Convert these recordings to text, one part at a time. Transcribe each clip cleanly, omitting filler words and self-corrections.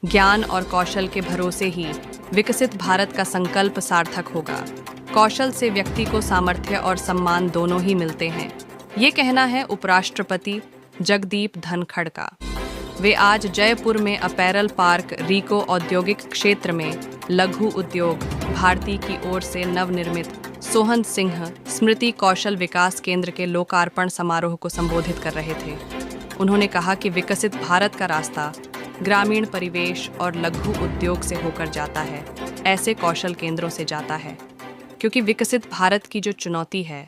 ज्ञान और कौशल के भरोसे ही विकसित भारत का संकल्प सार्थक होगा। कौशल से व्यक्ति को सामर्थ्य और सम्मान दोनों ही मिलते हैं। ये कहना है उपराष्ट्रपति जगदीप धनखड़ का। वे आज जयपुर में अपैरल पार्क रीको औद्योगिक क्षेत्र में लघु उद्योग भारती की ओर से नवनिर्मित सोहन सिंह स्मृति कौशल विकास केंद्र के लोकार्पण समारोह को संबोधित कर रहे थे। उन्होंने कहा कि विकसित भारत का रास्ता ग्रामीण परिवेश और लघु उद्योग से होकर जाता है, ऐसे कौशल केंद्रों से जाता है, क्योंकि विकसित भारत की जो चुनौती है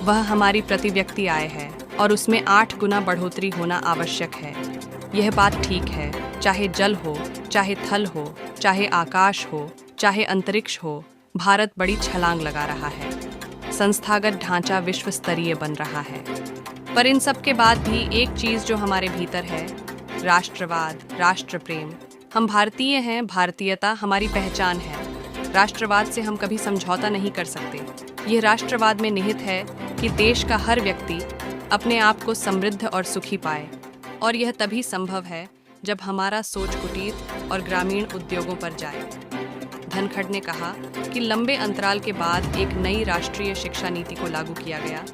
वह हमारी प्रति व्यक्ति आय है और उसमें 8 गुना बढ़ोतरी होना आवश्यक है। यह बात ठीक है, चाहे जल हो, चाहे थल हो, चाहे आकाश हो, चाहे अंतरिक्ष हो, भारत बड़ी छलांग लगा रहा है। संस्थागत ढांचा विश्व स्तरीय बन रहा है। पर इन सब के बाद भी एक चीज़ जो हमारे भीतर है, राष्ट्रवाद, राष्ट्र प्रेम। हम भारतीय हैं, भारतीयता हमारी पहचान है। राष्ट्रवाद से हम कभी समझौता नहीं कर सकते। यह राष्ट्रवाद में निहित है कि देश का हर व्यक्ति अपने आप को समृद्ध और सुखी पाए, और यह तभी संभव है जब हमारा सोच कुटीर और ग्रामीण उद्योगों पर जाए। धनखड़ ने कहा कि लंबे अंतराल के बाद एक नई राष्ट्रीय शिक्षा नीति को लागू किया गया।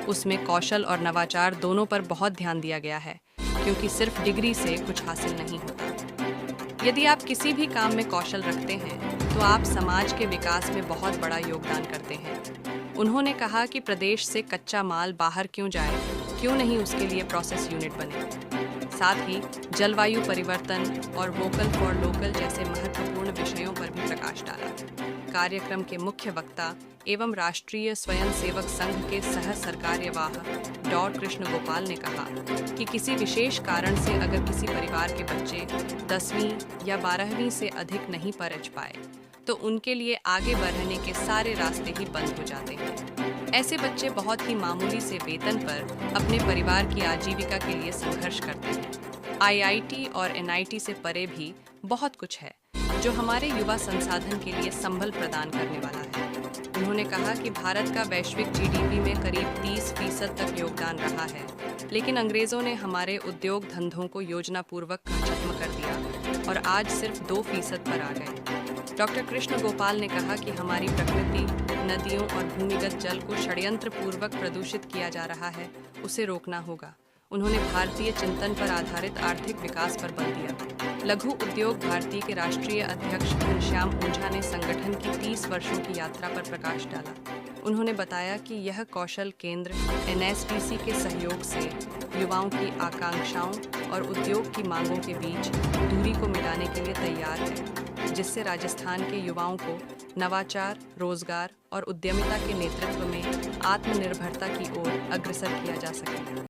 उसमें कौशल और नवाचार दोनों पर बहुत ध्यान दिया गया है, क्योंकि सिर्फ डिग्री से कुछ हासिल नहीं होता। यदि आप किसी भी काम में कौशल रखते हैं तो आप समाज के विकास में बहुत बड़ा योगदान करते हैं। उन्होंने कहा कि प्रदेश से कच्चा माल बाहर क्यों जाए, क्यों नहीं उसके लिए प्रोसेस यूनिट बने। साथ ही जलवायु परिवर्तन और वोकल फॉर लोकल जैसे महत्वपूर्ण विषयों पर भी प्रकाश डाला। कार्यक्रम के मुख्य वक्ता एवं राष्ट्रीय स्वयंसेवक संघ के सह सरकार्यवाह डॉ. कृष्ण गोपाल ने कहा कि किसी विशेष कारण से अगर किसी परिवार के बच्चे 10वीं या 12वीं से अधिक नहीं पहुंच पाए तो उनके लिए आगे बढ़ने के सारे रास्ते ही बंद हो जाते हैं। ऐसे बच्चे बहुत ही मामूली से वेतन पर अपने परिवार की आजीविका के लिए संघर्ष करते हैं। IIT और NIT से परे भी बहुत कुछ है जो हमारे युवा संसाधन के लिए संबल प्रदान करने वाला है। उन्होंने कहा कि भारत का वैश्विक GDP में करीब 30% तक योगदान रहा है, लेकिन अंग्रेजों ने हमारे उद्योग धंधों को योजनापूर्वक खत्म कर दिया और आज सिर्फ 2% पर आ गए। डॉ. कृष्ण गोपाल ने कहा कि हमारी प्रकृति, नदियों और भूमिगत जल को षड्यंत्र पूर्वक प्रदूषित किया जा रहा है, उसे रोकना होगा। उन्होंने भारतीय चिंतन पर आधारित आर्थिक विकास पर बल दिया। लघु उद्योग भारती के राष्ट्रीय अध्यक्ष घनश्याम ऊंझा ने संगठन की 30 वर्षों की यात्रा पर प्रकाश डाला। उन्होंने बताया कि यह कौशल केंद्र NSDC के सहयोग से युवाओं की आकांक्षाओं और उद्योग की मांगों के बीच दूरी को मिटाने के लिए तैयार है, जिससे राजस्थान के युवाओं को नवाचार, रोजगार और उद्यमिता के नेतृत्व में आत्मनिर्भरता की ओर अग्रसर किया जा सके।